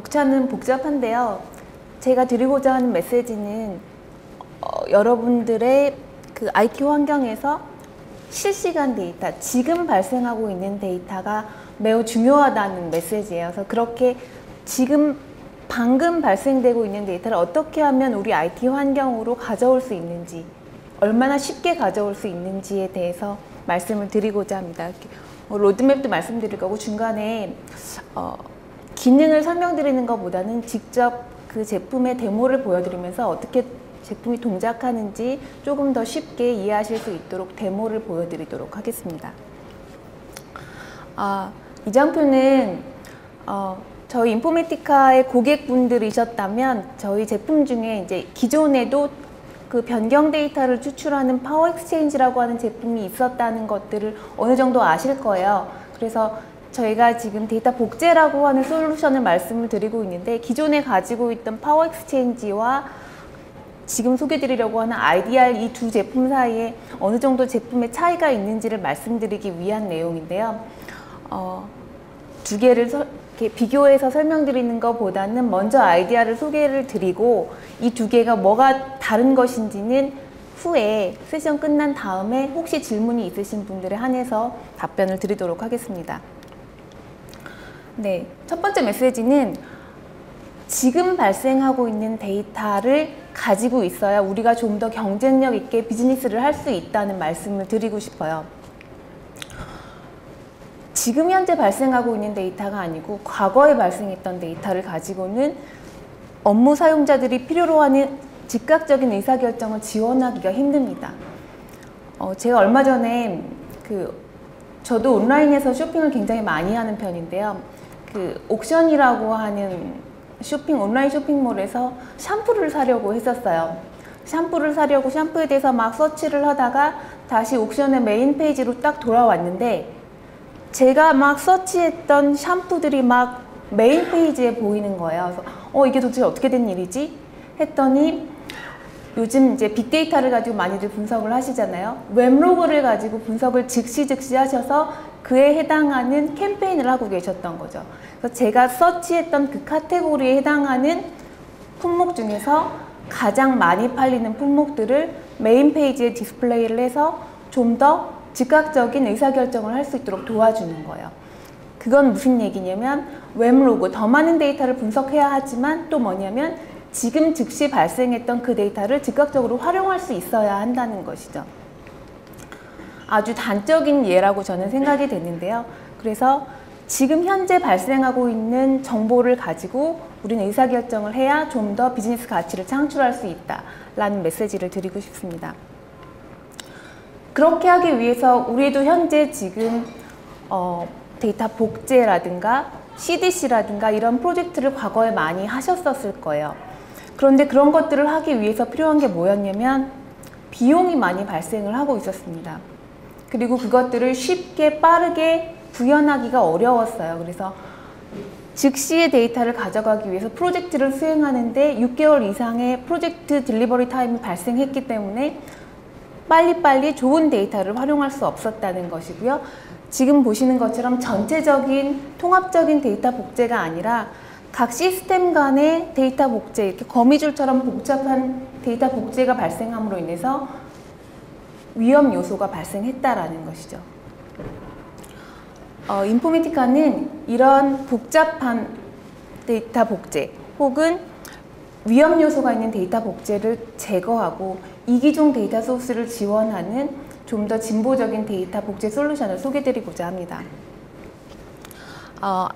벅차는 복잡한데요. 제가 드리고자 하는 메시지는 여러분들의 그 IT 환경에서 실시간 데이터, 지금 발생하고 있는 데이터가 매우 중요하다는 메시지예요. 그래서 그렇게 지금 방금 발생되고 있는 데이터를 어떻게 하면 우리 IT 환경으로 가져올 수 있는지, 얼마나 쉽게 가져올 수 있는지에 대해서 말씀을 드리고자 합니다. 로드맵도 말씀드릴 거고 중간에 기능을 설명드리는 것보다는 직접 그 제품의 데모를 보여드리면서 어떻게 제품이 동작하는지 조금 더 쉽게 이해하실 수 있도록 데모를 보여드리도록 하겠습니다. 이 장표는 저희 인포메티카의 고객분들이셨다면 저희 제품 중에 이제 기존에도 그 변경 데이터를 추출하는 파워 엑스체인지라고 하는 제품이 있었다는 것들을 어느 정도 아실 거예요. 그래서 저희가 지금 데이터 복제라고 하는 솔루션을 말씀을 드리고 있는데 기존에 가지고 있던 파워 엑스체인지와 지금 소개드리려고 하는 IDR 이 두 제품 사이에 어느 정도 제품의 차이가 있는지를 말씀드리기 위한 내용인데요. 두 개를 이렇게 비교해서 설명드리는 것보다는 먼저 IDR을 소개를 드리고 이 두 개가 뭐가 다른 것인지는 후에 세션 끝난 다음에 혹시 질문이 있으신 분들에 한해서 답변을 드리도록 하겠습니다. 네, 첫 번째 메시지는 지금 발생하고 있는 데이터를 가지고 있어야 우리가 좀 더 경쟁력 있게 비즈니스를 할 수 있다는 말씀을 드리고 싶어요. 지금 현재 발생하고 있는 데이터가 아니고 과거에 발생했던 데이터를 가지고는 업무 사용자들이 필요로 하는 즉각적인 의사결정을 지원하기가 힘듭니다. 제가 얼마 전에 저도 온라인에서 쇼핑을 굉장히 많이 하는 편인데요. 옥션이라고 하는 온라인 쇼핑몰에서 샴푸를 사려고 했었어요. 샴푸를 사려고 샴푸에 대해서 막 서치를 하다가 다시 옥션의 메인 페이지로 딱 돌아왔는데 제가 막 서치했던 샴푸들이 막 메인 페이지에 보이는 거예요. 그래서 이게 도대체 어떻게 된 일이지? 했더니 요즘 이제 빅데이터를 가지고 많이들 분석을 하시잖아요. 웹로그를 가지고 분석을 즉시 하셔서 그에 해당하는 캠페인을 하고 계셨던 거죠. 그래서 제가 서치했던 그 카테고리에 해당하는 품목 중에서 가장 많이 팔리는 품목들을 메인 페이지에 디스플레이를 해서 좀 더 즉각적인 의사결정을 할 수 있도록 도와주는 거예요. 그건 무슨 얘기냐면 웹로그, 더 많은 데이터를 분석해야 하지만 또 뭐냐면 지금 즉시 발생했던 그 데이터를 즉각적으로 활용할 수 있어야 한다는 것이죠. 아주 단적인 예라고 저는 생각이 됐는데요. 그래서 지금 현재 발생하고 있는 정보를 가지고 우리는 의사결정을 해야 좀 더 비즈니스 가치를 창출할 수 있다라는 메시지를 드리고 싶습니다. 그렇게 하기 위해서 우리도 현재 지금 데이터 복제라든가 CDC라든가 이런 프로젝트를 과거에 많이 하셨었을 거예요. 그런데 그런 것들을 하기 위해서 필요한 게 뭐였냐면 비용이 많이 발생을 하고 있었습니다. 그리고 그것들을 쉽게 빠르게 구현하기가 어려웠어요. 그래서 즉시의 데이터를 가져가기 위해서 프로젝트를 수행하는데 6개월 이상의 프로젝트 딜리버리 타임이 발생했기 때문에 빨리빨리 좋은 데이터를 활용할 수 없었다는 것이고요. 지금 보시는 것처럼 전체적인 통합적인 데이터 복제가 아니라 각 시스템 간의 데이터 복제, 이렇게 거미줄처럼 복잡한 데이터 복제가 발생함으로 인해서 위험 요소가 발생했다라는 것이죠. 인포메티카는 이런 복잡한 데이터 복제 혹은 위험 요소가 있는 데이터 복제를 제거하고 이기종 데이터 소스를 지원하는 좀 더 진보적인 데이터 복제 솔루션을 소개드리고자 합니다.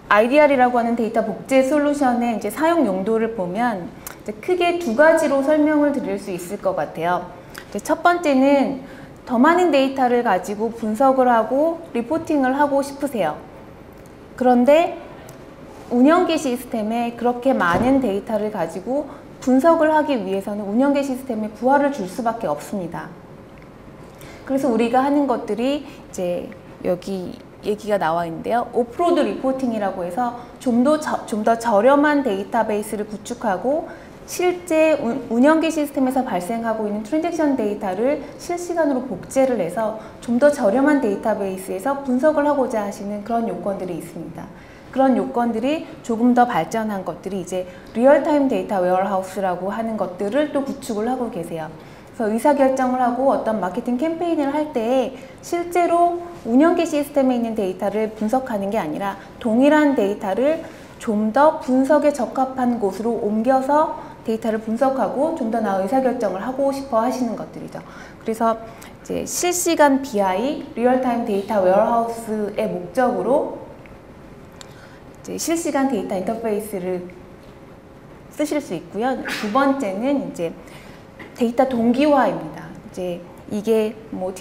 IDR이라고 하는 데이터 복제 솔루션의 이제 사용 용도를 보면 이제 크게 두 가지로 설명을 드릴 수 있을 것 같아요. 첫 번째는 더 많은 데이터를 가지고 분석을 하고 리포팅을 하고 싶으세요. 그런데 운영기 시스템에 그렇게 많은 데이터를 가지고 분석을 하기 위해서는 운영기 시스템에 부하를 줄 수밖에 없습니다. 그래서 우리가 하는 것들이 이제 여기 얘기가 나와 있는데요. 오프로드 리포팅이라고 해서 좀 더 저렴한 데이터베이스를 구축하고 실제 운영기 시스템에서 발생하고 있는 트랜잭션 데이터를 실시간으로 복제를 해서 좀 더 저렴한 데이터베이스에서 분석을 하고자 하시는 그런 요건들이 있습니다. 그런 요건들이 조금 더 발전한 것들이 이제 리얼타임 데이터 웨어하우스라고 하는 것들을 또 구축을 하고 계세요. 그래서 의사결정을 하고 어떤 마케팅 캠페인을 할 때 실제로 운영기 시스템에 있는 데이터를 분석하는 게 아니라 동일한 데이터를 좀 더 분석에 적합한 곳으로 옮겨서 데이터를 분석하고 좀 더 나은 의사결정을 하고 싶어 하시는 것들이죠. 그래서 이제 실시간 BI, 리얼타임 데이터 웨어하우스의 목적으로 이제 실시간 데이터 인터페이스를 쓰실 수 있고요. 두 번째는 이제 데이터 동기화입니다. 이제 이게 뭐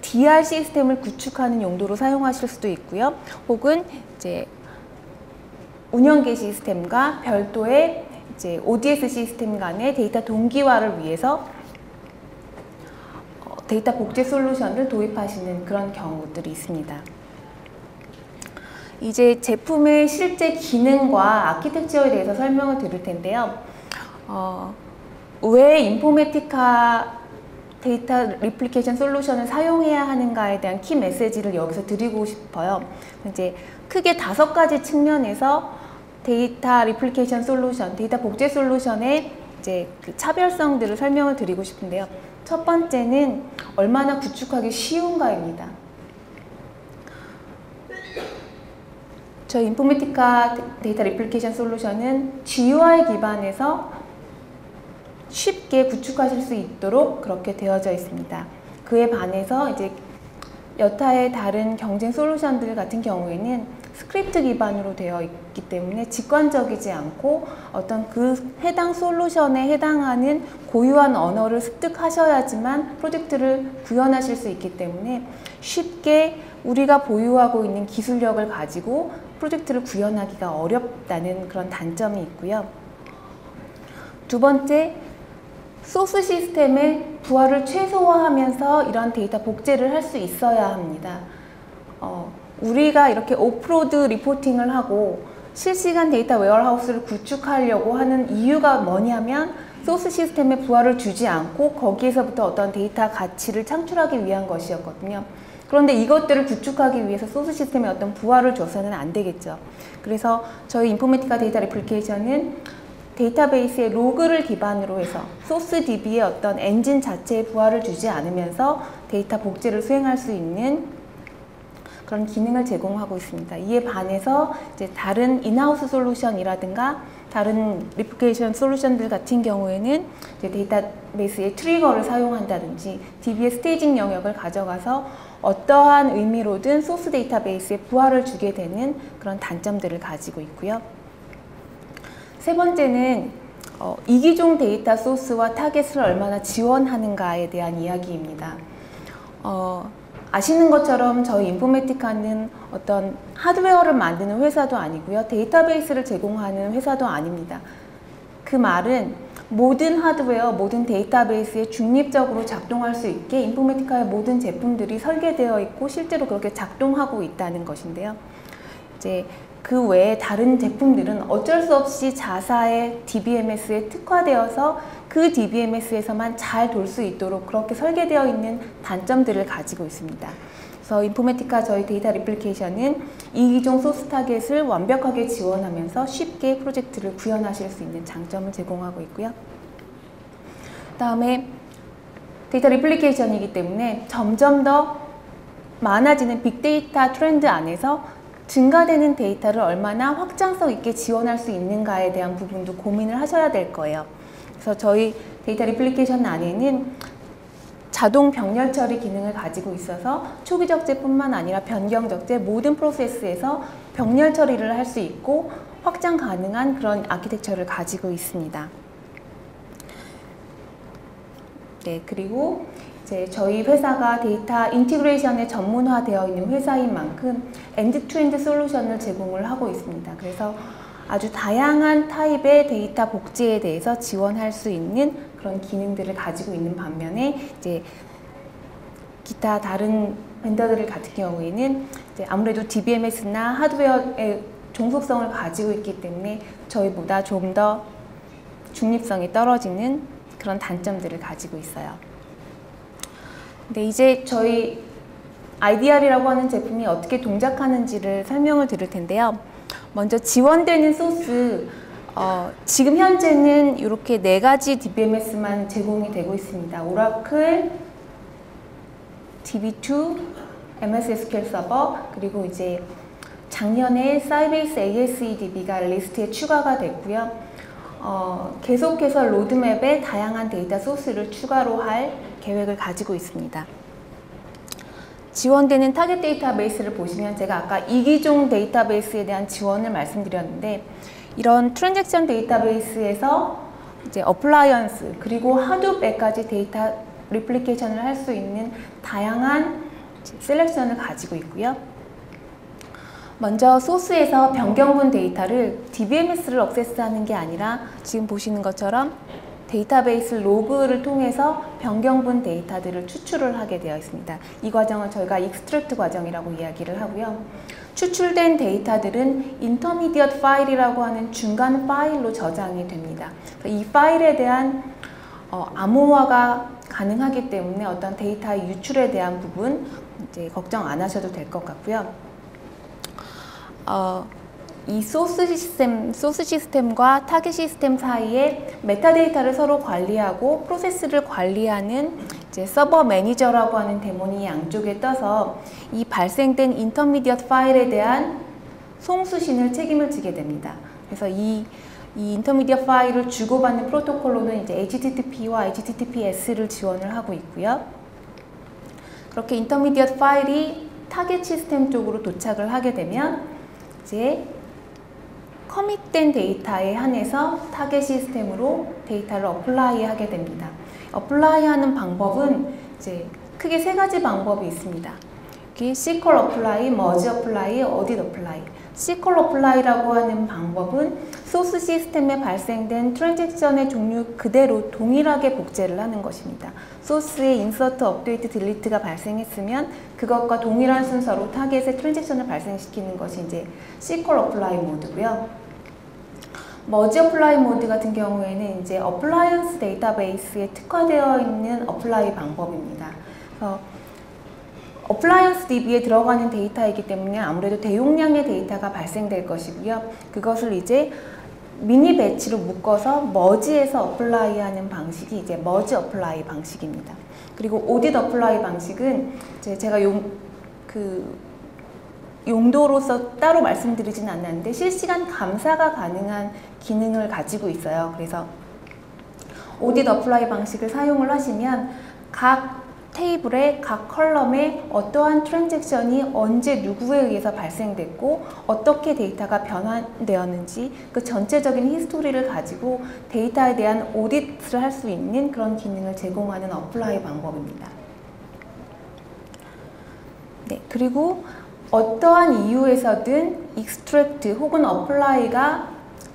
DR 시스템을 구축하는 용도로 사용하실 수도 있고요. 혹은 이제 운영계 시스템과 별도의 이제 ODS 시스템 간의 데이터 동기화를 위해서 데이터 복제 솔루션을 도입하시는 그런 경우들이 있습니다. 이제 제품의 실제 기능과 아키텍처에 대해서 설명을 드릴 텐데요. 왜 인포메티카 데이터 리플리케이션 솔루션을 사용해야 하는가에 대한 키 메시지를 여기서 드리고 싶어요. 이제 크게 5가지 측면에서 데이터 리플리케이션 솔루션, 데이터 복제 솔루션의 이제 그 차별성들을 설명을 드리고 싶은데요. 첫 번째는 얼마나 구축하기 쉬운가입니다. 저희 인포메티카 데이터 리플리케이션 솔루션은 GUI 기반에서 쉽게 구축하실 수 있도록 그렇게 되어져 있습니다. 그에 반해서 이제 여타의 다른 경쟁 솔루션들 같은 경우에는 스크립트 기반으로 되어 있기 때문에 직관적이지 않고 어떤 그 해당 솔루션에 해당하는 고유한 언어를 습득하셔야지만 프로젝트를 구현하실 수 있기 때문에 쉽게 우리가 보유하고 있는 기술력을 가지고 프로젝트를 구현하기가 어렵다는 그런 단점이 있고요. 두 번째, 소스 시스템의 부하를 최소화하면서 이런 데이터 복제를 할 수 있어야 합니다. 우리가 이렇게 오프로드 리포팅을 하고 실시간 데이터 웨어하우스를 구축하려고 하는 이유가 뭐냐면 소스 시스템에 부하를 주지 않고 거기에서부터 어떤 데이터 가치를 창출하기 위한 것이었거든요. 그런데 이것들을 구축하기 위해서 소스 시스템에 어떤 부하를 줘서는 안 되겠죠. 그래서 저희 인포메티카 데이터 리플리케이션은 데이터베이스의 로그를 기반으로 해서 소스DB의 어떤 엔진 자체에 부하를 주지 않으면서 데이터 복제를 수행할 수 있는 그런 기능을 제공하고 있습니다. 이에 반해서 이제 다른 인하우스 솔루션이라든가 다른 리플리케이션 솔루션들 같은 경우에는 이제 데이터베이스의 트리거를 사용한다든지 DB의 스테이징 영역을 가져가서 어떠한 의미로든 소스 데이터베이스에 부하를 주게 되는 그런 단점들을 가지고 있고요. 세 번째는 이기종 데이터 소스와 타겟을 얼마나 지원하는가에 대한 이야기입니다. 아시는 것처럼 저희 인포메티카는 어떤 하드웨어를 만드는 회사도 아니고요. 데이터베이스를 제공하는 회사도 아닙니다. 그 말은 모든 하드웨어, 모든 데이터베이스에 중립적으로 작동할 수 있게 인포메티카의 모든 제품들이 설계되어 있고 실제로 그렇게 작동하고 있다는 것인데요. 이제 그 외에 다른 제품들은 어쩔 수 없이 자사의 DBMS에 특화되어서 그 DBMS에서만 잘 돌 수 있도록 그렇게 설계되어 있는 단점들을 가지고 있습니다. 그래서 인포메티카 저희 데이터 리플리케이션은 이기종 소스 타겟을 완벽하게 지원하면서 쉽게 프로젝트를 구현하실 수 있는 장점을 제공하고 있고요. 그 다음에 데이터 리플리케이션이기 때문에 점점 더 많아지는 빅데이터 트렌드 안에서 증가되는 데이터를 얼마나 확장성 있게 지원할 수 있는가에 대한 부분도 고민을 하셔야 될 거예요. 그래서 저희 데이터 리플리케이션 안에는 자동 병렬 처리 기능을 가지고 있어서 초기 적재뿐만 아니라 변경 적재 모든 프로세스에서 병렬 처리를 할 수 있고 확장 가능한 그런 아키텍처를 가지고 있습니다. 네, 그리고 이제 저희 회사가 데이터 인티그레이션에 전문화되어 있는 회사인 만큼 엔드-투-엔드 솔루션을 제공을 하고 있습니다. 그래서 아주 다양한 타입의 데이터 복제에 대해서 지원할 수 있는 그런 기능들을 가지고 있는 반면에 이제 기타 다른 벤더들 같은 경우에는 이제 아무래도 DBMS나 하드웨어의 종속성을 가지고 있기 때문에 저희보다 좀 더 중립성이 떨어지는 그런 단점들을 가지고 있어요. 근데 이제 저희 IDR이라고 하는 제품이 어떻게 동작하는지를 설명을 드릴 텐데요. 먼저 지원되는 소스, 지금 현재는 이렇게 4가지 DBMS만 제공이 되고 있습니다. 오라클, DB2, MS SQL 서버, 그리고 이제 작년에 사이베이스 ASEDB가 리스트에 추가가 됐고요. 계속해서 로드맵에 다양한 데이터 소스를 추가로 할 계획을 가지고 있습니다. 지원되는 타겟 데이터베이스를 보시면 제가 아까 이기종 데이터베이스에 대한 지원을 말씀드렸는데 이런 트랜잭션 데이터베이스에서 이제 어플라이언스 그리고 하둡에까지 데이터 리플리케이션을 할 수 있는 다양한 셀렉션을 가지고 있고요. 먼저 소스에서 변경분 데이터를 DBMS를 액세스하는 게 아니라 지금 보시는 것처럼 데이터베이스 로그를 통해서 변경분 데이터들을 추출을 하게 되어 있습니다. 이 과정을 저희가 익스트랙트 과정이라고 이야기를 하고요. 추출된 데이터들은 인터미디엇 파일이라고 하는 중간 파일로 저장이 됩니다. 이 파일에 대한 암호화가 가능하기 때문에 어떤 데이터의 유출에 대한 부분 이제 걱정 안 하셔도 될 것 같고요. 이 소스 시스템과 타겟 시스템 사이에 메타데이터를 서로 관리하고 프로세스를 관리하는 이제 서버 매니저라고 하는 데몬이 양쪽에 떠서 이 발생된 인터미디엇 파일에 대한 송수신을 책임을 지게 됩니다. 그래서 이 인터미디엇 파일을 주고받는 프로토콜로는 이제 HTTP와 HTTPS를 지원을 하고 있고요. 그렇게 인터미디엇 파일이 타겟 시스템 쪽으로 도착을 하게 되면 이제 커밋된 데이터에 한해서 타겟 시스템으로 데이터를 어플라이 하게 됩니다. 어플라이 하는 방법은 이제 크게 3가지 방법이 있습니다. SQL 어플라이, 머지 어플라이, 어딧 어플라이. SQL 어플라이라고 하는 방법은 소스 시스템에 발생된 트랜잭션의 종류 그대로 동일하게 복제를 하는 것입니다. 소스에 인서트, 업데이트, 딜리트가 발생했으면 그것과 동일한 순서로 타겟에 트랜잭션을 발생시키는 것이 이제 SQL 어플라이 모드고요. 머지 어플라이 모드 같은 경우에는 이제 어플라이언스 데이터베이스에 특화되어 있는 어플라이 방법입니다. 그래서 어플라이언스 DB에 들어가는 데이터이기 때문에 아무래도 대용량의 데이터가 발생될 것이고요. 그것을 이제 미니 배치로 묶어서 머지에서 어플라이 하는 방식이 이제 머지 어플라이 방식입니다. 그리고 오딧 어플라이 방식은 이제 제가 용도로서 따로 말씀드리진 않았는데 실시간 감사가 가능한 기능을 가지고 있어요. 그래서 오딧 어플라이 방식을 사용을 하시면 각 테이블의 각 컬럼에 어떠한 트랜잭션이 언제 누구에 의해서 발생됐고 어떻게 데이터가 변환되었는지 그 전체적인 히스토리를 가지고 데이터에 대한 오딧을 할 수 있는 그런 기능을 제공하는 어플라이 방법입니다. 네, 그리고 어떠한 이유에서든 익스트랙트 혹은 어플라이가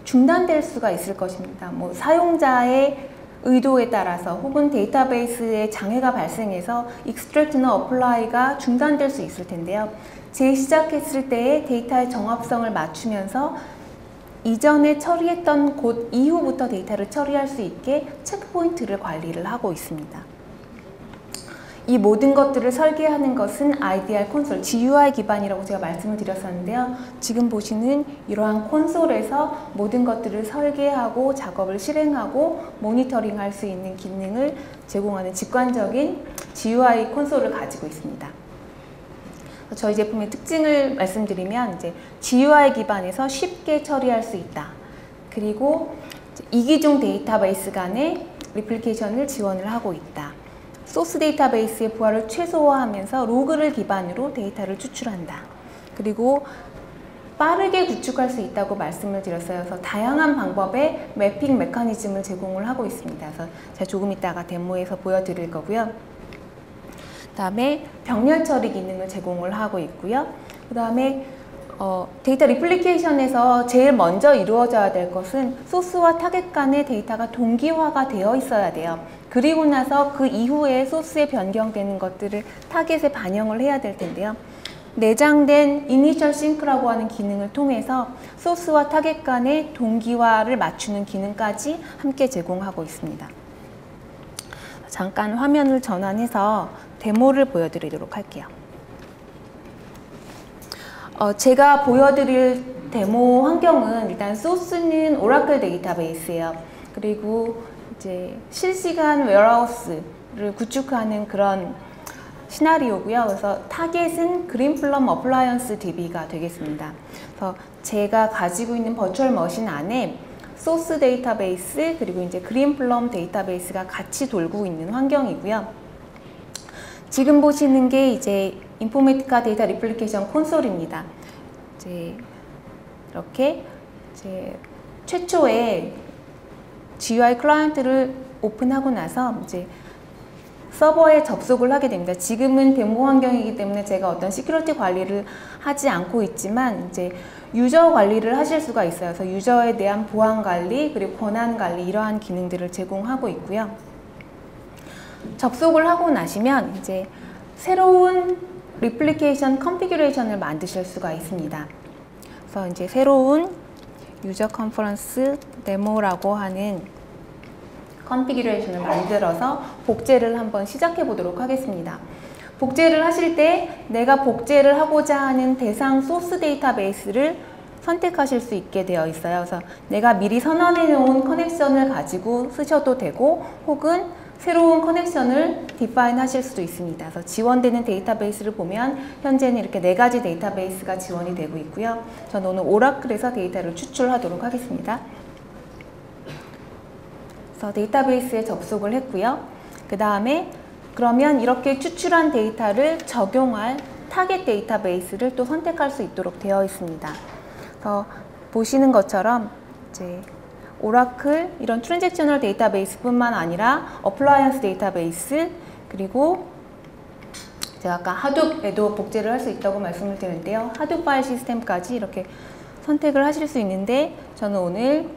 중단될 수가 있을 것입니다. 뭐 사용자의 의도에 따라서 혹은 데이터베이스에 장애가 발생해서 익스트랙트나 어플라이가 중단될 수 있을 텐데요. 재시작했을 때의 데이터의 정합성을 맞추면서 이전에 처리했던 곳 이후부터 데이터를 처리할 수 있게 체크포인트를 관리를 하고 있습니다. 이 모든 것들을 설계하는 것은 IDR 콘솔, GUI 기반이라고 제가 말씀을 드렸었는데요. 지금 보시는 이러한 콘솔에서 모든 것들을 설계하고 작업을 실행하고 모니터링할 수 있는 기능을 제공하는 직관적인 GUI 콘솔을 가지고 있습니다. 저희 제품의 특징을 말씀드리면 이제 GUI 기반에서 쉽게 처리할 수 있다. 그리고 이기종 데이터베이스 간의 리플리케이션을 지원을 하고 있다. 소스 데이터베이스의 부하를 최소화하면서 로그를 기반으로 데이터를 추출한다. 그리고 빠르게 구축할 수 있다고 말씀을 드렸어요. 그래서 다양한 방법의 매핑 메커니즘을 제공을 하고 있습니다. 그래서 제가 조금 이따가 데모에서 보여드릴 거고요. 그 다음에 병렬 처리 기능을 제공을 하고 있고요. 그 다음에 데이터 리플리케이션에서 제일 먼저 이루어져야 될 것은 소스와 타겟 간의 데이터가 동기화가 되어 있어야 돼요. 그리고 나서 그 이후에 소스에 변경되는 것들을 타겟에 반영을 해야 될 텐데요. 내장된 이니셜 싱크라고 하는 기능을 통해서 소스와 타겟 간의 동기화를 맞추는 기능까지 함께 제공하고 있습니다. 잠깐 화면을 전환해서 데모를 보여드리도록 할게요. 제가 보여드릴 데모 환경은 일단 소스는 오라클 데이터베이스예요. 그리고 이제 실시간 웨어하우스를 구축하는 그런 시나리오고요. 그래서 타겟은 그린플럼 어플라이언스 DB가 되겠습니다. 그래서 제가 가지고 있는 버추얼 머신 안에 소스 데이터베이스 그리고 이제 그린플럼 데이터베이스가 같이 돌고 있는 환경이고요. 지금 보시는 게 이제 인포메티카 데이터 리플리케이션 콘솔입니다. 이제 이렇게 이제 최초의 GUI 클라이언트를 오픈하고 나서 이제 서버에 접속을 하게 됩니다. 지금은 데모 환경이기 때문에 제가 어떤 시큐리티 관리를 하지 않고 있지만 이제 유저 관리를 하실 수가 있어요. 그래서 유저에 대한 보안 관리 그리고 권한 관리 이러한 기능들을 제공하고 있고요. 접속을 하고 나시면 이제 새로운 리플리케이션 컨피규레이션을 만드실 수가 있습니다. 그래서 이제 새로운 유저 컨퍼런스 데모라고 하는 컨피규레이션을 만들어서 복제를 한번 시작해 보도록 하겠습니다. 복제를 하실 때 내가 복제를 하고자 하는 대상 소스 데이터베이스를 선택하실 수 있게 되어 있어요. 그래서 내가 미리 선언해 놓은 커넥션을 가지고 쓰셔도 되고 혹은 새로운 커넥션을 디파인 하실 수도 있습니다. 그래서 지원되는 데이터베이스를 보면 현재는 이렇게 4가지 데이터베이스가 지원이 되고 있고요. 저는 오늘 오라클에서 데이터를 추출하도록 하겠습니다. 그래서 데이터베이스에 접속을 했고요. 그 다음에 그러면 이렇게 추출한 데이터를 적용할 타겟 데이터베이스를 또 선택할 수 있도록 되어 있습니다. 그래서 보시는 것처럼 이제 오라클 이런 트랜잭셔널 데이터베이스뿐만 아니라 어플라이언스 데이터베이스 그리고 제가 아까 하둡에도 복제를 할 수 있다고 말씀을 드렸는데요. 하둡 파일 시스템까지 이렇게 선택을 하실 수 있는데 저는 오늘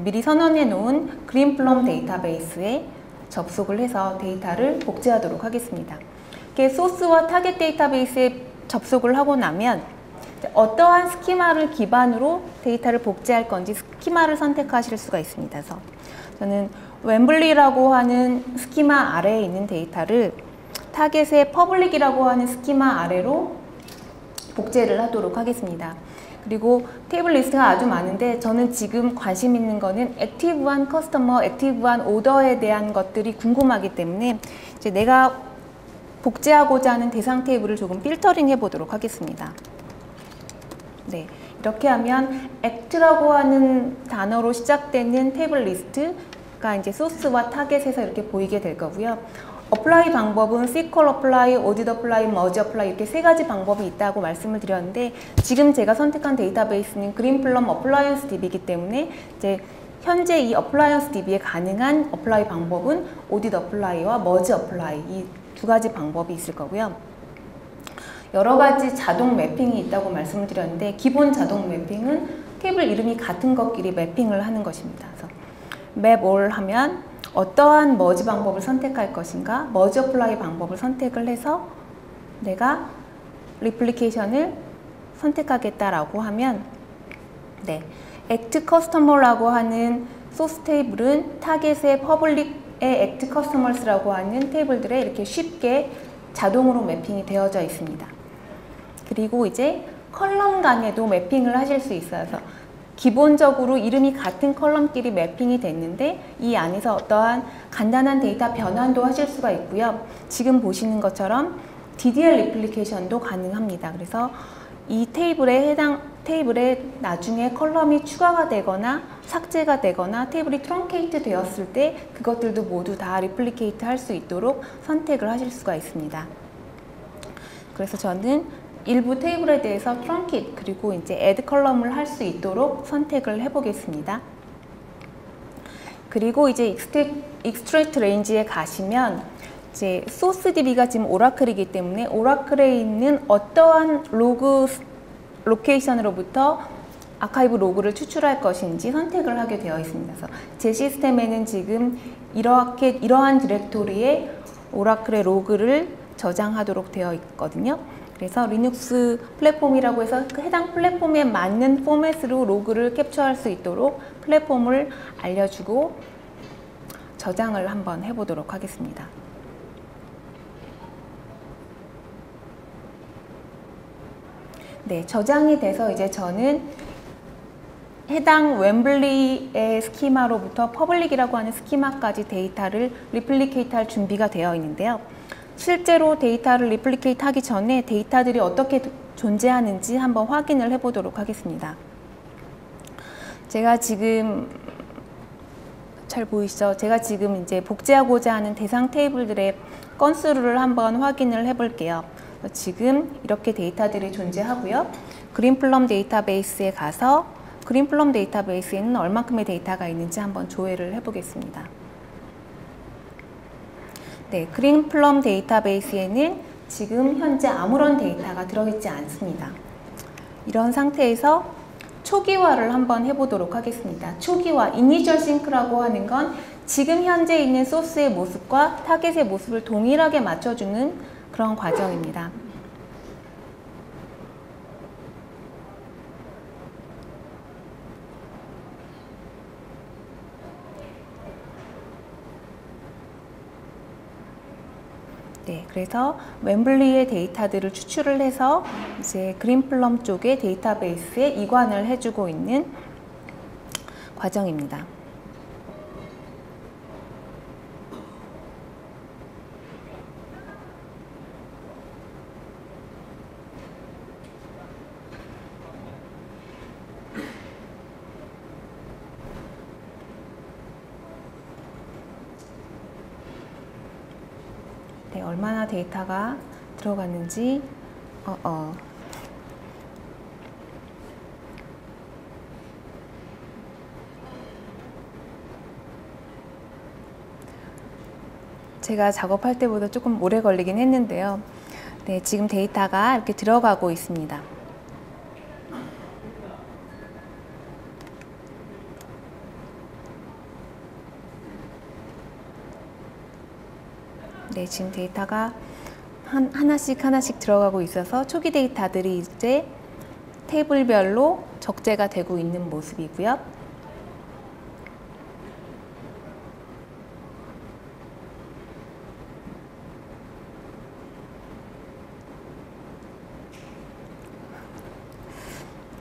미리 선언해 놓은 그린플럼 데이터베이스에 접속을 해서 데이터를 복제하도록 하겠습니다. 이렇게 소스와 타겟 데이터베이스에 접속을 하고 나면 어떠한 스키마를 기반으로 데이터를 복제할 건지 스키마를 선택하실 수가 있습니다. 그래서 저는 웸블리라고 하는 스키마 아래에 있는 데이터를 타겟의 퍼블릭이라고 하는 스키마 아래로 복제를 하도록 하겠습니다. 그리고 테이블 리스트가 아주 많은데 저는 지금 관심 있는 거는 액티브한 커스터머, 액티브한 오더에 대한 것들이 궁금하기 때문에 이제 내가 복제하고자 하는 대상 테이블을 조금 필터링 해 보도록 하겠습니다. 네, 이렇게 하면 act라고 하는 단어로 시작되는 테이블 리스트가 이제 소스와 타겟에서 이렇게 보이게 될 거고요. 어플라이 방법은 SQL 어플라이, 오디트 어플라이, 머지 어플라이 이렇게 3가지 방법이 있다고 말씀을 드렸는데 지금 제가 선택한 데이터베이스는 그린플럼 어플라이언스 DB이기 때문에 이제 현재 이 어플라이언스 DB에 가능한 어플라이 방법은 오디트 어플라이와 머지 어플라이 이 2가지 방법이 있을 거고요. 여러 가지 자동 매핑이 있다고 말씀을 드렸는데 기본 자동 매핑은 테이블 이름이 같은 것끼리 매핑을 하는 것입니다. 그래서 map all 하면 어떠한 머지 방법을 선택할 것인가 머지 어플라이 방법을 선택을 해서 내가 리플리케이션을 선택하겠다라고 하면 네, act customer라고 하는 소스 테이블은 타겟의 퍼블릭의 act customers라고 하는 테이블들에 이렇게 쉽게 자동으로 매핑이 되어져 있습니다. 그리고 이제 컬럼 간에도 매핑을 하실 수 있어요. 그래서 기본적으로 이름이 같은 컬럼끼리 매핑이 됐는데 이 안에서 어떠한 간단한 데이터 변환도 하실 수가 있고요. 지금 보시는 것처럼 DDL 리플리케이션도 가능합니다. 그래서 이 테이블에 테이블에 나중에 컬럼이 추가가 되거나 삭제가 되거나 테이블이 트렁케이트 되었을 때 그것들도 모두 다 리플리케이트 할 수 있도록 선택을 하실 수가 있습니다. 그래서 저는 일부 테이블에 대해서 트렁킷 그리고 이제 add 컬럼을 할 수 있도록 선택을 해보겠습니다. 그리고 이제 extract range에 가시면 이제 소스 DB가 지금 오라클이기 때문에 오라클에 있는 어떠한 로그 로케이션으로부터 아카이브 로그를 추출할 것인지 선택을 하게 되어 있습니다. 그래서 제 시스템에는 지금 이러한 디렉토리에 오라클의 로그를 저장하도록 되어 있거든요. 그래서 리눅스 플랫폼이라고 해서 그 해당 플랫폼에 맞는 포맷으로 로그를 캡처할 수 있도록 플랫폼을 알려주고 저장을 한번 해보도록 하겠습니다. 네, 저장이 돼서 이제 저는 해당 웸블리의 스키마로부터 퍼블릭이라고 하는 스키마까지 데이터를 리플리케이트 할 준비가 되어 있는데요. 실제로 데이터를 리플리케이트 하기 전에 데이터들이 어떻게 존재하는지 한번 확인을 해보도록 하겠습니다. 제가 지금 잘 보이시죠? 제가 지금 이제 복제하고자 하는 대상 테이블들의 건수를 한번 확인을 해볼게요. 지금 이렇게 데이터들이 존재하고요. 그린플럼 데이터베이스에 가서 그린플럼 데이터베이스에는 얼마큼의 데이터가 있는지 한번 조회를 해보겠습니다. 네, 그린플럼 데이터베이스에는 지금 현재 아무런 데이터가 들어있지 않습니다. 이런 상태에서 초기화를 한번 해보도록 하겠습니다. 초기화, 이니셜 싱크라고 하는 건 지금 현재 있는 소스의 모습과 타겟의 모습을 동일하게 맞춰주는 그런 과정입니다. 네, 그래서 웸블리의 데이터들을 추출을 해서 이제 그린플럼 쪽의 데이터베이스에 이관을 해주고 있는 과정입니다. 네, 얼마나 데이터가 들어갔는지 제가 작업할 때보다 조금 오래 걸리긴 했는데요. 네, 지금 데이터가 이렇게 들어가고 있습니다. 네, 지금 데이터가 하나씩 들어가고 있어서 초기 데이터들이 이제 테이블별로 적재가 되고 있는 모습이고요.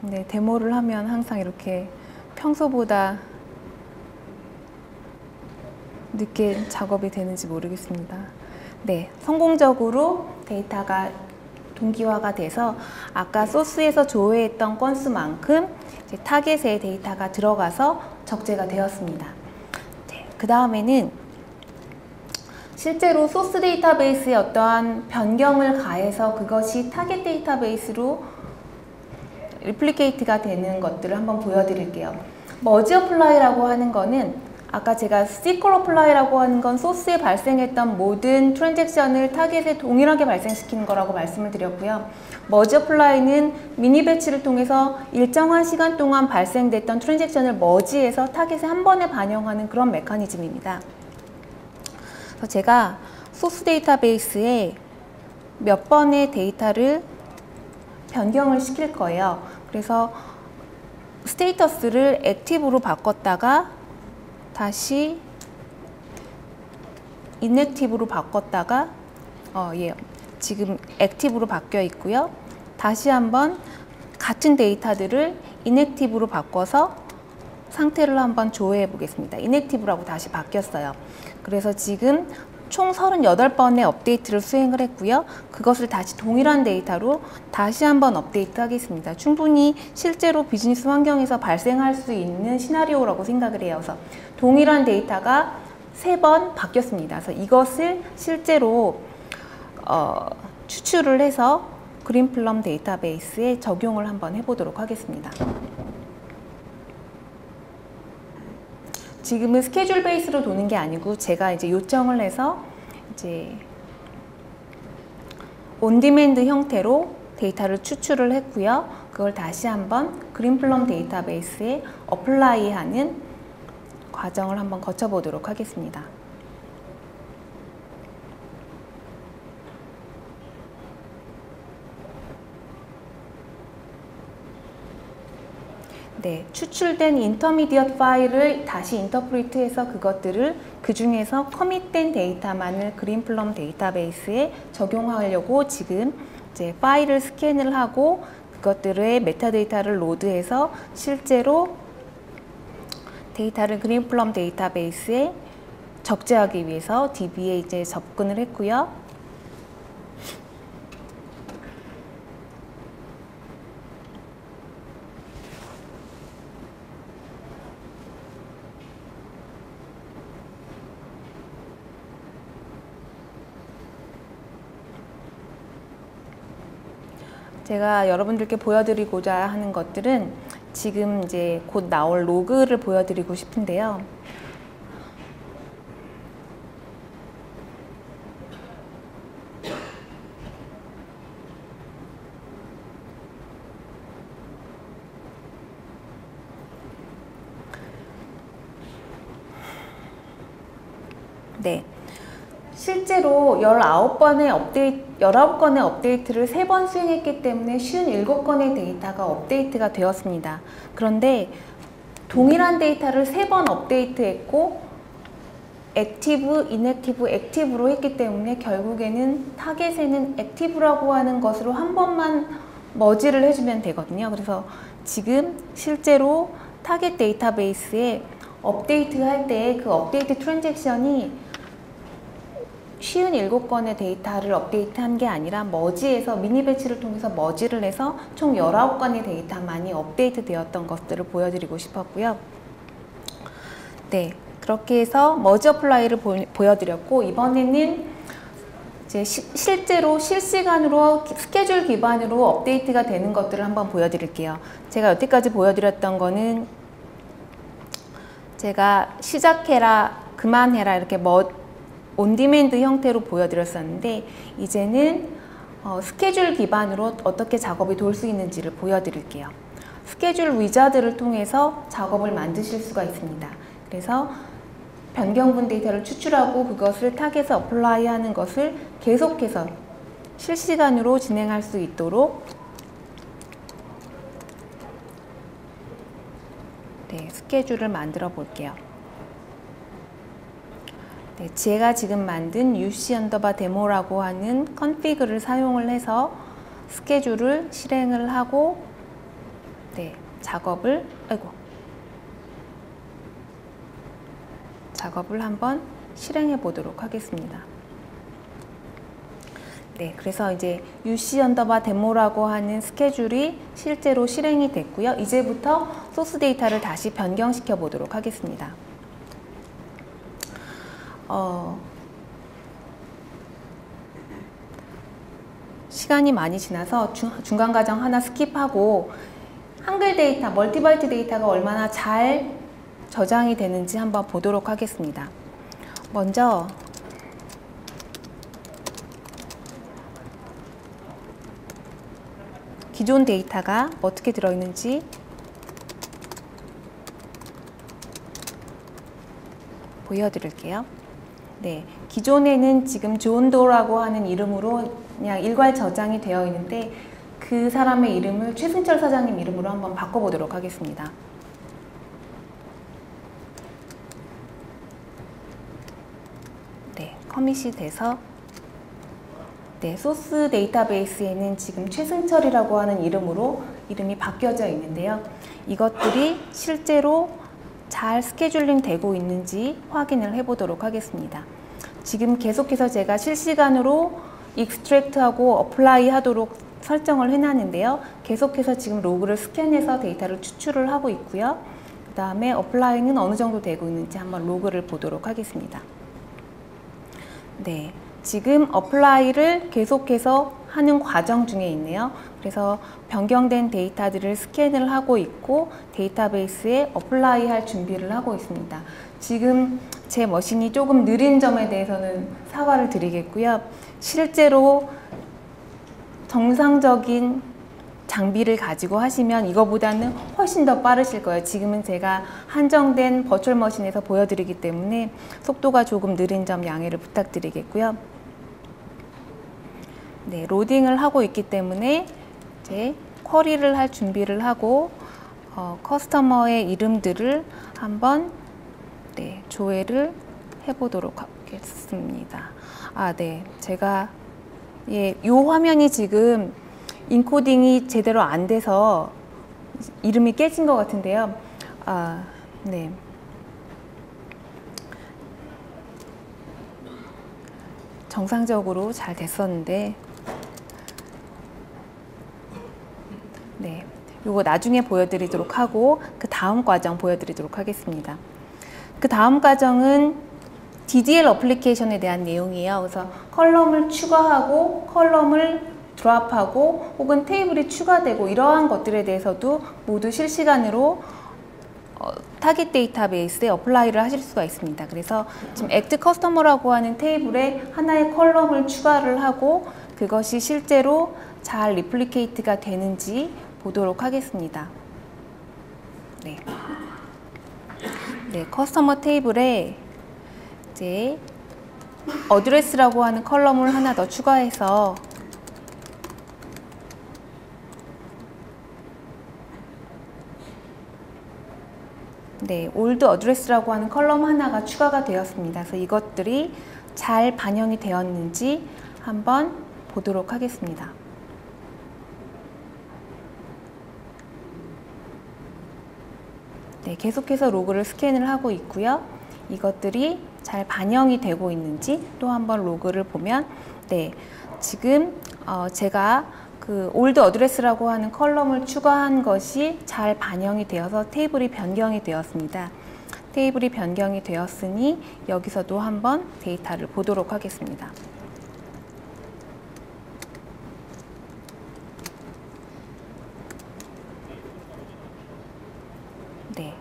네, 데모를 하면 항상 이렇게 평소보다 늦게 작업이 되는지 모르겠습니다. 네, 성공적으로 데이터가 동기화가 돼서 아까 소스에서 조회했던 건수만큼 이제 타겟에 데이터가 들어가서 적재가 되었습니다. 네, 그 다음에는 실제로 소스 데이터베이스에 어떠한 변경을 가해서 그것이 타겟 데이터베이스로 리플리케이트가 되는 것들을 한번 보여드릴게요. 머지 어플라이라고 하는 거는 아까 제가 시퀄 어플라이라고 하는 건 소스에 발생했던 모든 트랜잭션을 타겟에 동일하게 발생시키는 거라고 말씀을 드렸고요. 머지 어플라이는 미니 배치를 통해서 일정한 시간 동안 발생됐던 트랜잭션을 머지해서 타겟에 한 번에 반영하는 그런 메커니즘입니다. 그래서 제가 소스 데이터베이스에 몇 번의 데이터를 변경을 시킬 거예요. 그래서 스테이터스를 액티브로 바꿨다가 다시 인액티브로 바꿨다가 지금 액티브로 바뀌어 있고요. 다시 한번 같은 데이터들을 인액티브로 바꿔서 상태를 한번 조회해 보겠습니다. 인액티브라고 다시 바뀌었어요. 그래서 지금 총 38번의 업데이트를 수행을 했고요. 그것을 다시 동일한 데이터로 다시 한번 업데이트 하겠습니다. 충분히 실제로 비즈니스 환경에서 발생할 수 있는 시나리오라고 생각을 해요. 그래서 동일한 데이터가 3번 바뀌었습니다. 그래서 이것을 실제로 추출을 해서 그린플럼 데이터베이스에 적용을 한번 해보도록 하겠습니다. 지금은 스케줄 베이스로 도는 게 아니고 제가 이제 요청을 해서 이제 온디맨드 형태로 데이터를 추출을 했고요. 그걸 다시 한번 그린플럼 데이터베이스에 어플라이하는 과정을 한번 거쳐보도록 하겠습니다. 네, 추출된 인터미디엇 파일을 다시 인터프리트해서 그것들을 그 중에서 커밋된 데이터만을 그린플럼 데이터베이스에 적용하려고 지금 이제 파일을 스캔을 하고 그것들의 메타데이터를 로드해서 실제로 데이터를 그린플럼 데이터베이스에 적재하기 위해서 DB에 이제 접근을 했고요. 제가 여러분들께 보여드리고자 하는 것들은 지금 이제 곧 나올 로그를 보여드리고 싶은데요. 네. 실제로 19건의 업데이트를 3번 수행했기 때문에 57건의 데이터가 업데이트가 되었습니다. 그런데 동일한 데이터를 3번 업데이트했고 액티브, 이넥티브, 액티브로 했기 때문에 결국에는 타겟에는 액티브라고 하는 것으로 한 번만 머지를 해주면 되거든요. 그래서 지금 실제로 타겟 데이터베이스에 업데이트할 때 그 업데이트 트랜잭션이 57건의 데이터를 업데이트한 게 아니라 머지해서 미니 배치를 통해서 머지를 해서 총 19건의 데이터만이 업데이트 되었던 것들을 보여드리고 싶었고요. 네, 그렇게 해서 머지 어플라이를 보여드렸고, 이번에는 이제 실제로 실시간으로 스케줄 기반으로 업데이트가 되는 것들을 한번 보여드릴게요. 제가 여태까지 보여드렸던 거는 제가 시작해라, 그만해라 이렇게 온디맨드 형태로 보여드렸었는데, 이제는 스케줄 기반으로 어떻게 작업이 돌 수 있는지를 보여드릴게요. 스케줄 위자드를 통해서 작업을 만드실 수가 있습니다. 그래서 변경분 데이터를 추출하고 그것을 타겟에 어플라이 하는 것을 계속해서 실시간으로 진행할 수 있도록 스케줄을 만들어 볼게요. 네, 제가 지금 만든 UC_데모라고 하는 컨피그를 사용을 해서 스케줄을 실행을 하고 작업을 한번 실행해 보도록 하겠습니다. 네, 그래서 이제 UC_데모라고 하는 스케줄이 실제로 실행이 됐고요. 이제부터 소스 데이터를 다시 변경시켜 보도록 하겠습니다. 시간이 많이 지나서 중간 과정 하나 스킵하고 한글 데이터, 멀티바이트 데이터가 얼마나 잘 저장이 되는지 한번 보도록 하겠습니다. 먼저 기존 데이터가 어떻게 들어있는지 보여드릴게요. 네, 기존에는 지금 존도라고 하는 이름으로 그냥 일괄 저장이 되어 있는데 그 사람의 이름을 최승철 사장님 이름으로 한번 바꿔보도록 하겠습니다. 네, 커밋이 돼서 소스 데이터베이스에는 지금 최승철이라고 하는 이름으로 이름이 바뀌어져 있는데요. 이것들이 실제로 잘 스케줄링 되고 있는지 확인을 해 보도록 하겠습니다. 지금 계속해서 제가 실시간으로 익스트랙트하고 어플라이 하도록 설정을 해놨는데요. 계속해서 지금 로그를 스캔해서 데이터를 추출을 하고 있고요. 그 다음에 어플라이는 어느 정도 되고 있는지 한번 로그를 보도록 하겠습니다. 네, 지금 어플라이를 계속해서 하는 과정 중에 있네요. 그래서 변경된 데이터들을 스캔을 하고 있고 데이터베이스에 어플라이 할 준비를 하고 있습니다. 지금 제 머신이 조금 느린 점에 대해서는 사과를 드리겠고요. 실제로 정상적인 장비를 가지고 하시면 이거보다는 훨씬 더 빠르실 거예요. 지금은 제가 한정된 버추얼 머신에서 보여드리기 때문에 속도가 조금 느린 점 양해를 부탁드리겠고요. 네, 로딩을 하고 있기 때문에 이제 쿼리를 할 준비를 하고 커스터머의 이름들을 한번 조회를 해보도록 하겠습니다. 네, 제가 요 화면이 지금 인코딩이 제대로 안 돼서 이름이 깨진 것 같은데요. 네, 정상적으로 잘 됐었는데, 네, 요거 나중에 보여드리도록 하고 그 다음 과정 보여드리도록 하겠습니다. 그 다음 과정은 DDL 어플리케이션에 대한 내용이에요. 그래서 컬럼을 추가하고 컬럼을 드랍하고 혹은 테이블이 추가되고 이러한 것들에 대해서도 모두 실시간으로 타깃 데이터베이스에 어플라이를 하실 수가 있습니다. 그래서 지금 액트 커스터머라고 하는 테이블에 하나의 컬럼을 추가를 하고 그것이 실제로 잘 리플리케이트가 되는지 보도록 하겠습니다. 네, 커스터머 테이블에 이제 어드레스라고 하는 컬럼을 하나 더 추가해서 올드 어드레스라고 하는 컬럼 하나가 추가가 되었습니다. 그래서 이것들이 잘 반영이 되었는지 한번 보도록 하겠습니다. 네, 계속해서 로그를 스캔을 하고 있고요. 이것들이 잘 반영이 되고 있는지 또 한번 로그를 보면, 네, 지금 제가 그 올드 어드레스라고 하는 컬럼을 추가한 것이 잘 반영이 되어서 테이블이 변경이 되었습니다. 테이블이 변경이 되었으니 여기서도 한번 데이터를 보도록 하겠습니다. 네,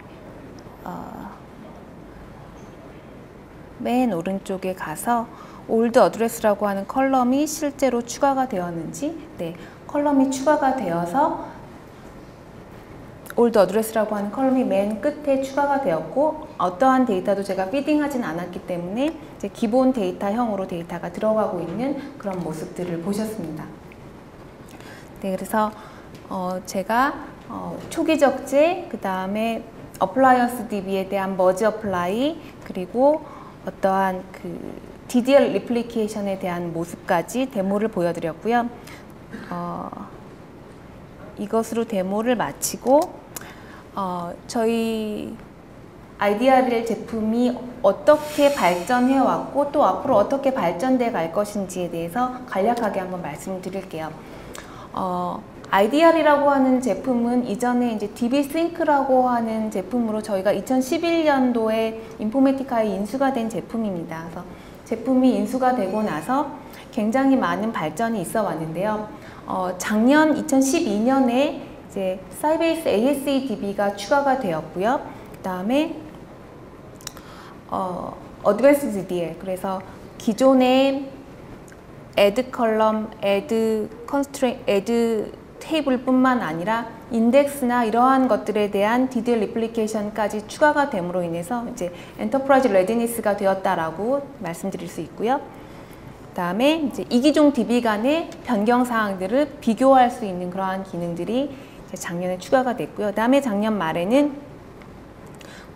맨 오른쪽에 가서 올드 어드레스라고 하는 컬럼이 실제로 추가가 되었는지, 네, 컬럼이 추가가 되어서 올드 어드레스라고 하는 컬럼이 맨 끝에 추가가 되었고 어떠한 데이터도 제가 피딩하진 않았기 때문에 이제 기본 데이터형으로 데이터가 들어가고 있는 그런 모습들을 보셨습니다. 네, 그래서 제가 초기 적재, 그 다음에 어플라이언스 DB에 대한 머지 어플라이, 그리고 어떠한 그 DDL 리플리케이션에 대한 모습까지 데모를 보여드렸고요. 이것으로 데모를 마치고 저희 IDRL 제품이 어떻게 발전해 왔고 또 앞으로 어떻게 발전돼 갈 것인지에 대해서 간략하게 한번 말씀드릴게요. IDR이라고 하는 제품은 이전에 이제 DB-Sync라고 하는 제품으로 저희가 2011년도에 인포메티카에 인수가 된 제품입니다. 그래서 제품이 인수가 되고 나서 굉장히 많은 발전이 있어 왔는데요. 작년 2012년에 이제 사이베이스 ASA DB가 추가가 되었고요. 그 다음에 어드밴스 DDL, 그래서 기존의 add 컬럼, add constraint, add 테이블 뿐만 아니라 인덱스나 이러한 것들에 대한 DDL 리플리케이션까지 추가가 됨으로 인해서 이제 엔터프라이즈 레디니스가 되었다라고 말씀드릴 수 있고요. 그 다음에 이제 이기종 DB 간의 변경 사항들을 비교할 수 있는 그러한 기능들이 이제 작년에 추가가 됐고요. 그 다음에 작년 말에는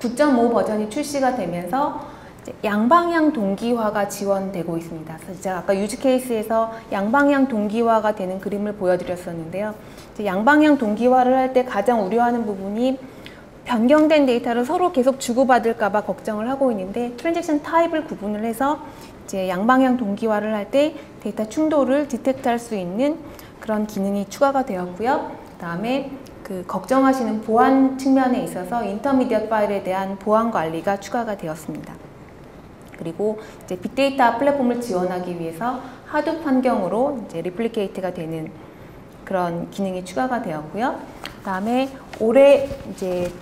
9.5 버전이 출시가 되면서 양방향 동기화가 지원되고 있습니다. 그래서 제가 아까 유즈 케이스에서 양방향 동기화가 되는 그림을 보여드렸었는데요. 양방향 동기화를 할 때 가장 우려하는 부분이 변경된 데이터를 서로 계속 주고받을까 봐 걱정을 하고 있는데, 트랜잭션 타입을 구분을 해서 이제 양방향 동기화를 할 때 데이터 충돌을 디텍트할 수 있는 그런 기능이 추가가 되었고요. 그 다음에 그 걱정하시는 보안 측면에 있어서 인터미디엇 파일에 대한 보안 관리가 추가가 되었습니다. 그리고 이제 빅데이터 플랫폼을 지원하기 위해서 하둡 환경으로 이제 리플리케이트가 되는 그런 기능이 추가가 되었고요. 그다음에 올해 이제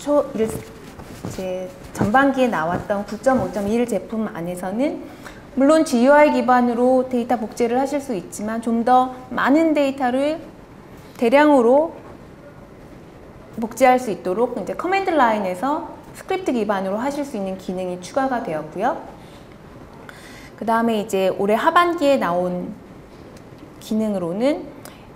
전반기에 나왔던 9.5.1 제품 안에서는 물론 GUI 기반으로 데이터 복제를 하실 수 있지만 좀 더 많은 데이터를 대량으로 복제할 수 있도록 이제 커맨드 라인에서 스크립트 기반으로 하실 수 있는 기능이 추가가 되었고요. 그 다음에 이제 올해 하반기에 나온 기능으로는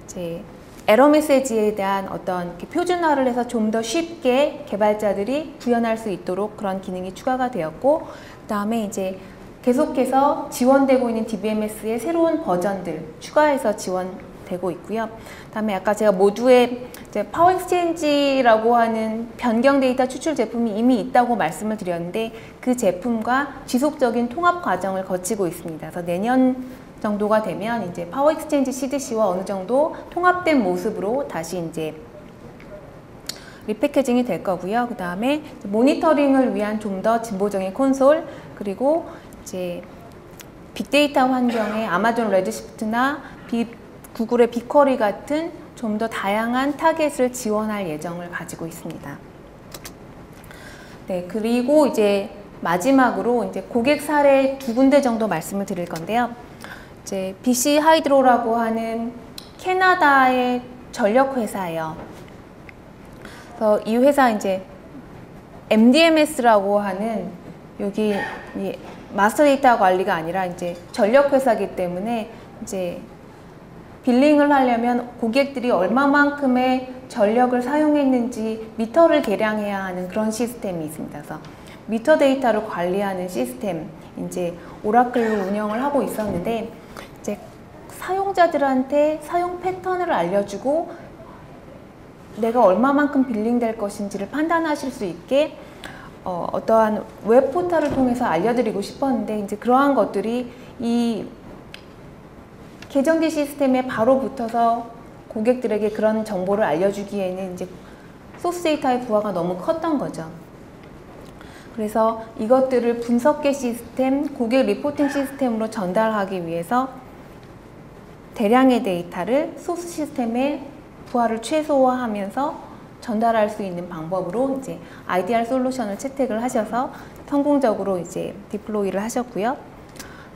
이제 에러 메시지에 대한 어떤 표준화를 해서 좀 더 쉽게 개발자들이 구현할 수 있도록 그런 기능이 추가가 되었고, 그 다음에 이제 계속해서 지원되고 있는 DBMS의 새로운 버전들 추가해서 지원되고 있고요. 그 다음에 아까 제가 모두에 이제 파워 익스체인지라고 하는 변경 데이터 추출 제품이 이미 있다고 말씀을 드렸는데 그 제품과 지속적인 통합 과정을 거치고 있습니다. 그래서 내년 정도가 되면 이제 파워 익스체인지 CDC와 어느 정도 통합된 모습으로 다시 이제 리패키징이 될 거고요. 그 다음에 모니터링을 위한 좀 더 진보적인 콘솔, 그리고 이제 빅데이터 환경에 아마존 레드시프트나 구글의 빅쿼리 같은 좀 더 다양한 타겟을 지원할 예정을 가지고 있습니다. 네, 그리고 이제 마지막으로 이제 고객 사례 2군데 정도 말씀을 드릴 건데요. 이제 BC 하이드로라고 하는 캐나다의 전력 회사예요. 그래서 이 회사 이제 MDMS라고 하는 여기 마스터 데이터 관리가 아니라 이제 전력 회사이기 때문에 이제 빌링을 하려면 고객들이 얼마만큼의 전력을 사용했는지 미터를 계량해야 하는 그런 시스템이 있습니다. 그래서 미터 데이터를 관리하는 시스템, 이제 오라클로 운영을 하고 있었는데, 이제 사용자들한테 사용 패턴을 알려주고 내가 얼마만큼 빌링될 것인지를 판단하실 수 있게 어떠한 웹 포털을 통해서 알려드리고 싶었는데, 이제 그러한 것들이 이 계정기 시스템에 바로 붙어서 고객들에게 그런 정보를 알려주기에는 이제 소스 데이터의 부하가 너무 컸던 거죠. 그래서 이것들을 분석계 시스템, 고객 리포팅 시스템으로 전달하기 위해서 대량의 데이터를 소스 시스템에 부하를 최소화하면서 전달할 수 있는 방법으로 이제 IDR 솔루션을 채택을 하셔서 성공적으로 이제 디플로이를 하셨고요.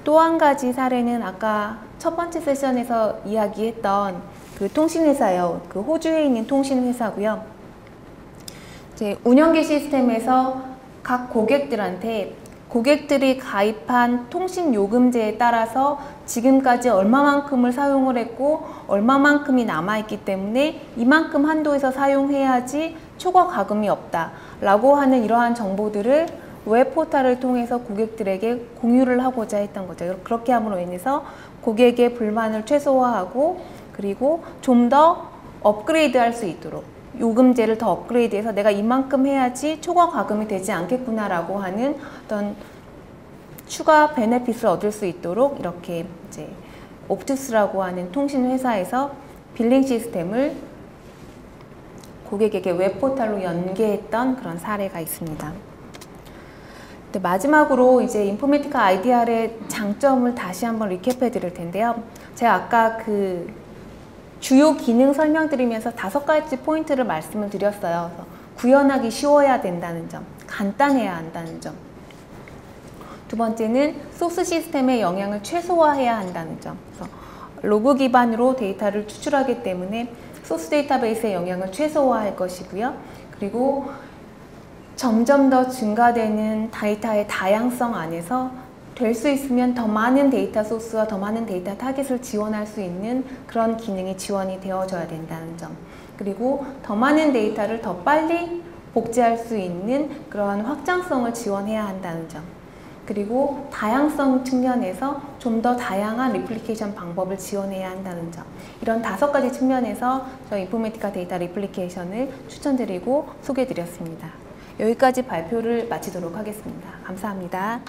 또 한 가지 사례는 아까 첫 번째 세션에서 이야기했던 그 통신회사예요. 그 호주에 있는 통신회사고요. 이제 운영계 시스템에서 각 고객들한테 고객들이 가입한 통신 요금제에 따라서 지금까지 얼마만큼을 사용을 했고 얼마만큼이 남아있기 때문에 이만큼 한도에서 사용해야지 초과 가금이 없다 라고 하는 이러한 정보들을 웹 포털을 통해서 고객들에게 공유를 하고자 했던 거죠. 그렇게 함으로 인해서 고객의 불만을 최소화하고 그리고 좀 더 업그레이드 할 수 있도록 요금제를 더 업그레이드해서 내가 이만큼 해야지 초과 가금이 되지 않겠구나 라고 하는 어떤 추가 베네핏을 얻을 수 있도록 이렇게 이제 옵투스라고 하는 통신 회사에서 빌링 시스템을 고객에게 웹 포털로 연계했던 그런 사례가 있습니다. 마지막으로 이제 인포메티카 IDR의 장점을 다시 한번 리캡해 드릴 텐데요. 제가 아까 그 주요 기능 설명드리면서 5가지 포인트를 말씀을 드렸어요. 그래서 구현하기 쉬워야 된다는 점, 간단해야 한다는 점. 두 번째는 소스 시스템의 영향을 최소화해야 한다는 점. 그래서 로그 기반으로 데이터를 추출하기 때문에 소스 데이터베이스의 영향을 최소화할 것이고요. 그리고 점점 더 증가되는 데이터의 다양성 안에서 될 수 있으면 더 많은 데이터 소스와 더 많은 데이터 타깃을 지원할 수 있는 그런 기능이 지원이 되어져야 된다는 점. 그리고 더 많은 데이터를 더 빨리 복제할 수 있는 그러한 확장성을 지원해야 한다는 점. 그리고 다양성 측면에서 좀 더 다양한 리플리케이션 방법을 지원해야 한다는 점. 이런 5가지 측면에서 저희 인포메티카 데이터 리플리케이션을 추천드리고 소개해드렸습니다. 여기까지 발표를 마치도록 하겠습니다. 감사합니다.